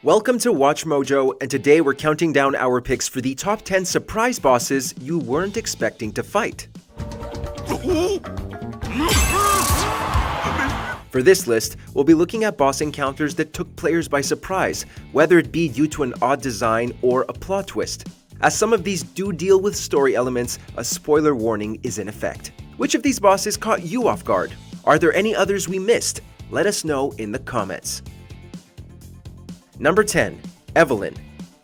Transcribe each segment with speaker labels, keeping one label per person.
Speaker 1: Welcome to Watch Mojo, and today we're counting down our picks for the top 10 surprise bosses you weren't expecting to fight. For this list, we'll be looking at boss encounters that took players by surprise, whether it be due to an odd design or a plot twist. As some of these do deal with story elements, a spoiler warning is in effect. Which of these bosses caught you off guard? Are there any others we missed? Let us know in the comments. Number 10. Evelyn,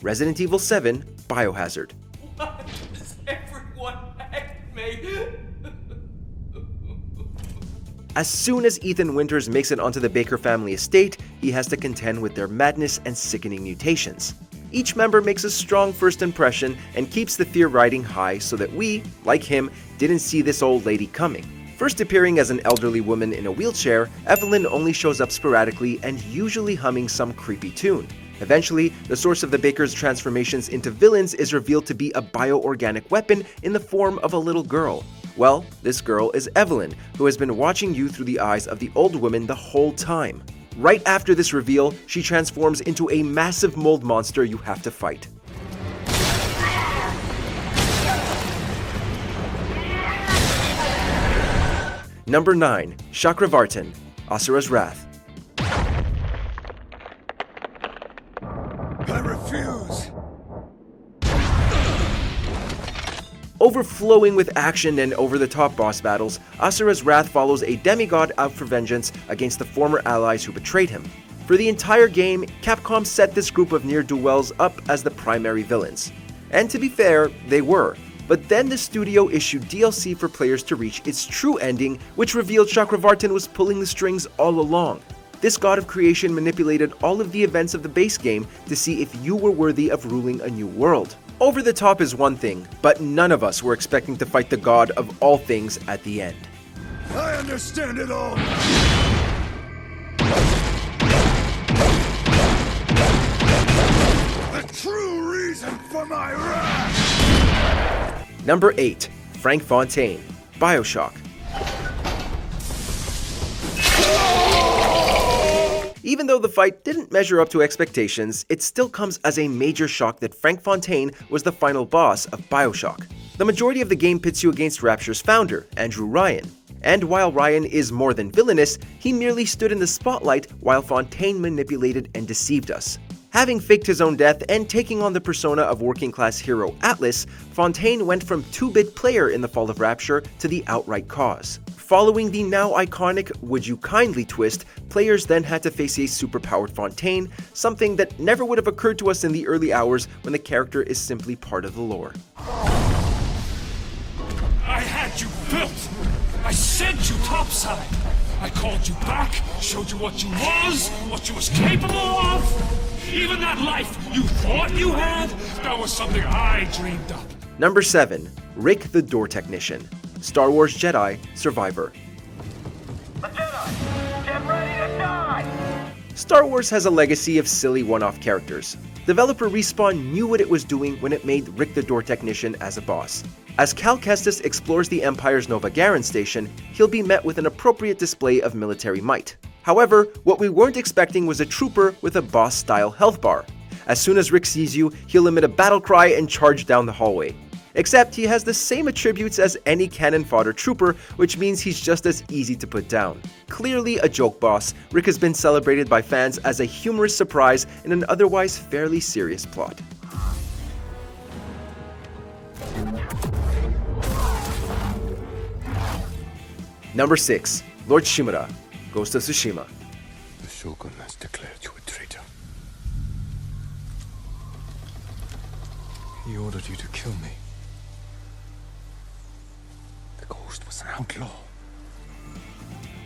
Speaker 1: Resident Evil 7 Biohazard.
Speaker 2: Why does everyone hate me?
Speaker 1: As soon as Ethan Winters makes it onto the Baker family estate, he has to contend with their madness and sickening mutations. Each member makes a strong first impression and keeps the fear riding high so that we, like him, didn't see this old lady coming. First appearing as an elderly woman in a wheelchair, Evelyn only shows up sporadically and usually humming some creepy tune. Eventually, the source of the Baker's transformations into villains is revealed to be a bioorganic weapon in the form of a little girl. Well, this girl is Evelyn, who has been watching you through the eyes of the old woman the whole time. Right after this reveal, she transforms into a massive mold monster you have to fight. Number 9. Chakravartin, Asura's Wrath.
Speaker 3: I refuse!
Speaker 1: Overflowing with action and over-the-top boss battles, Asura's Wrath follows a demigod out for vengeance against the former allies who betrayed him. For the entire game, Capcom set this group of ne'er-do-wells up as the primary villains. And to be fair, they were. But then the studio issued DLC for players to reach its true ending, which revealed Chakravartin was pulling the strings all along. This god of creation manipulated all of the events of the base game to see if you were worthy of ruling a new world. Over the top is one thing, but none of us were expecting to fight the god of all things at the end.
Speaker 3: I understand it all! The true reason for my wrath!
Speaker 1: Number 8. Frank Fontaine, BioShock. Even though the fight didn't measure up to expectations, it still comes as a major shock that Frank Fontaine was the final boss of BioShock. The majority of the game pits you against Rapture's founder, Andrew Ryan. And while Ryan is more than villainous, he merely stood in the spotlight while Fontaine manipulated and deceived us. Having faked his own death and taking on the persona of working-class hero Atlas, Fontaine went from 2-bit player in the Fall of Rapture to the outright cause. Following the now iconic "Would You Kindly" twist, players then had to face a superpowered Fontaine, something that never would have occurred to us in the early hours when the character is simply part of the lore.
Speaker 4: I had you built! I sent you topside! I called you back, showed you what you was capable of! Even that life you thought you had, that was something I dreamed up.
Speaker 1: Number 7. Rick the Door Technician, Star Wars Jedi Survivor.
Speaker 2: The Jedi, get ready to die!
Speaker 1: Star Wars has a legacy of silly one-off characters. Developer Respawn knew what it was doing when it made Rick the Door Technician as a boss. As Cal Kestis explores the Empire's Nova Garen station, he'll be met with an appropriate display of military might. However, what we weren't expecting was a trooper with a boss-style health bar. As soon as Rick sees you, he'll emit a battle cry and charge down the hallway. Except he has the same attributes as any cannon fodder trooper, which means he's just as easy to put down. Clearly a joke boss, Rick has been celebrated by fans as a humorous surprise in an otherwise fairly serious plot. Number 6. Lord Shimura, Ghost of Tsushima.
Speaker 3: The Shogun has declared you a traitor. He ordered you to kill me. The ghost was an outlaw.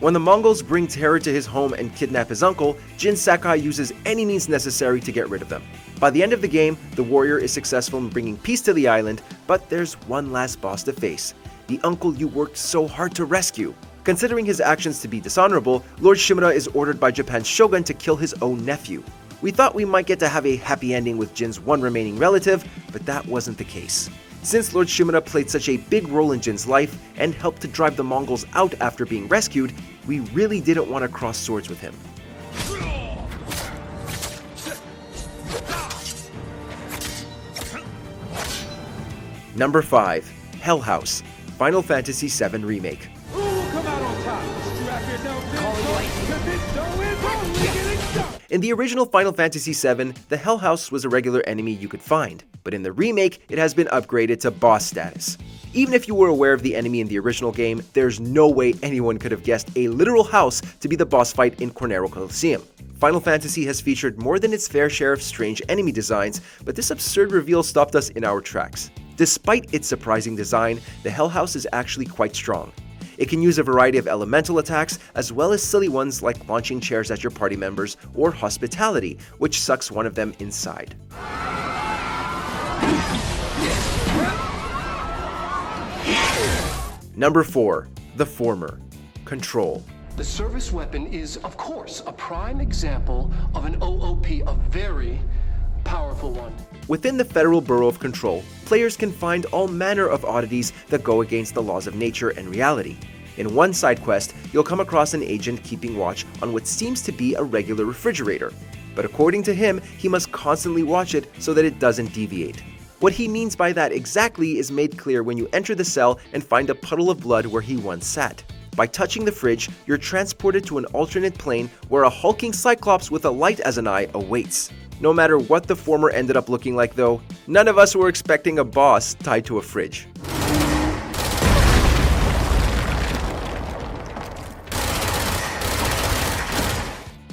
Speaker 1: When the Mongols bring terror to his home and kidnap his uncle, Jin Sakai uses any means necessary to get rid of them. By the end of the game, the warrior is successful in bringing peace to the island, but there's one last boss to face. The uncle you worked so hard to rescue. Considering his actions to be dishonorable, Lord Shimura is ordered by Japan's shogun to kill his own nephew. We thought we might get to have a happy ending with Jin's one remaining relative, but that wasn't the case. Since Lord Shimura played such a big role in Jin's life and helped to drive the Mongols out after being rescued, we really didn't want to cross swords with him. Number 5. Hell House, Final Fantasy VII Remake.
Speaker 5: Who will come out on top? Strap yourself in, because this show is only getting started.
Speaker 1: In the original Final Fantasy VII, the Hell House was a regular enemy you could find, but in the remake, it has been upgraded to boss status. Even if you were aware of the enemy in the original game, there's no way anyone could have guessed a literal house to be the boss fight in Cornero Coliseum. Final Fantasy has featured more than its fair share of strange enemy designs, but this absurd reveal stopped us in our tracks. Despite its surprising design, the Hell House is actually quite strong. It can use a variety of elemental attacks, as well as silly ones like launching chairs at your party members or hospitality, which sucks one of them inside. Number 4. The Former, Control.
Speaker 6: The service weapon is, of course, a prime example of an OOP, a very powerful one.
Speaker 1: Within the Federal Bureau of Control, players can find all manner of oddities that go against the laws of nature and reality. In one side quest, you'll come across an agent keeping watch on what seems to be a regular refrigerator. But according to him, he must constantly watch it so that it doesn't deviate. What he means by that exactly is made clear when you enter the cell and find a puddle of blood where he once sat. By touching the fridge, you're transported to an alternate plane where a hulking Cyclops with a light as an eye awaits. No matter what the Former ended up looking like though, none of us were expecting a boss tied to a fridge.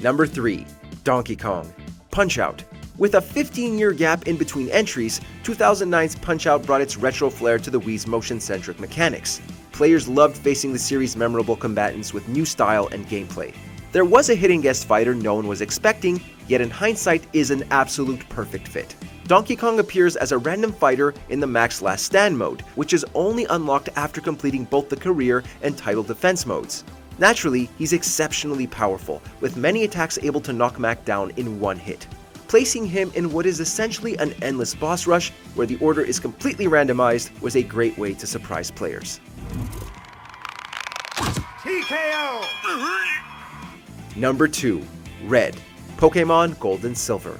Speaker 1: Number 3. Donkey Kong, Punch-Out! With a 15-year gap in between entries, 2009's Punch-Out brought its retro flair to the Wii's motion-centric mechanics. Players loved facing the series' memorable combatants with new style and gameplay. There was a hidden guest fighter no one was expecting, yet in hindsight is an absolute perfect fit. Donkey Kong appears as a random fighter in the Max Last Stand mode, which is only unlocked after completing both the career and title defense modes. Naturally, he's exceptionally powerful, with many attacks able to knock Mac down in one hit. Placing him in what is essentially an endless boss rush, where the order is completely randomized, was a great way to surprise players.
Speaker 5: TKO!
Speaker 1: Number 2. Red, Pokémon Gold and Silver.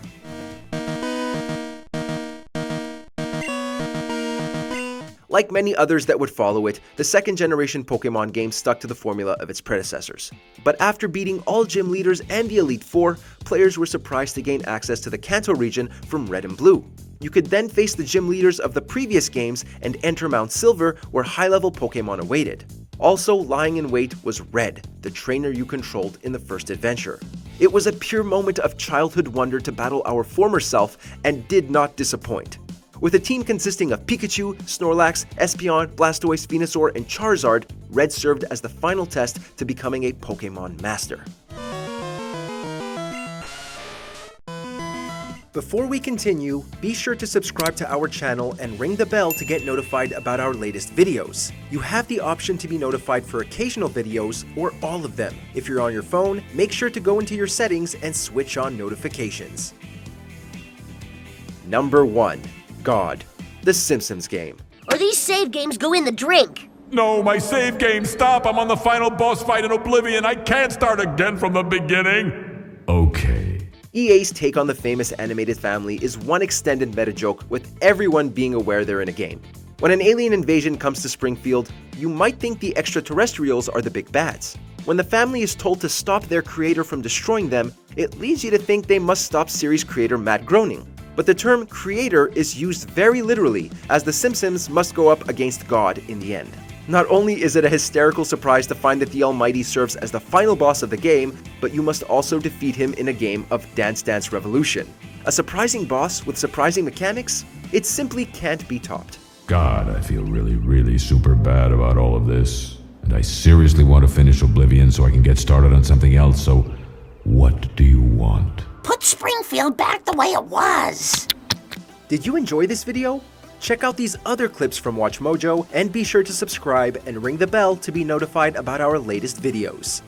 Speaker 1: Like many others that would follow it, the second-generation Pokémon game stuck to the formula of its predecessors. But after beating all gym leaders and the Elite Four, players were surprised to gain access to the Kanto region from Red and Blue. You could then face the gym leaders of the previous games and enter Mount Silver, where high-level Pokémon awaited. Also lying in wait was Red, the trainer you controlled in the first adventure. It was a pure moment of childhood wonder to battle our former self, and did not disappoint. With a team consisting of Pikachu, Snorlax, Espeon, Blastoise, Venusaur, and Charizard, Red served as the final test to becoming a Pokémon Master. Before we continue, be sure to subscribe to our channel and ring the bell to get notified about our latest videos. You have the option to be notified for occasional videos or all of them. If you're on your phone, make sure to go into your settings and switch on notifications. Number 1. God, the Simpsons game.
Speaker 7: Or these save games go in the drink.
Speaker 8: No, my save game, stop! I'm on the final boss fight in Oblivion. I can't start again from the beginning. Okay.
Speaker 1: EA's take on the famous animated family is one extended meta joke, with everyone being aware they're in a game. When an alien invasion comes to Springfield, you might think the extraterrestrials are the big bads. When the family is told to stop their creator from destroying them, it leads you to think they must stop series creator Matt Groening. But the term creator is used very literally, as the Simpsons must go up against God in the end. Not only is it a hysterical surprise to find that the Almighty serves as the final boss of the game, but you must also defeat him in a game of Dance Dance Revolution. A surprising boss with surprising mechanics? It simply can't be topped.
Speaker 8: God, I feel really super bad about all of this. And I seriously want to finish Oblivion so I can get started on something else, so what do you want?
Speaker 7: Put Springfield back the way it was.
Speaker 1: Did you enjoy this video? Check out these other clips from WatchMojo and be sure to subscribe and ring the bell to be notified about our latest videos.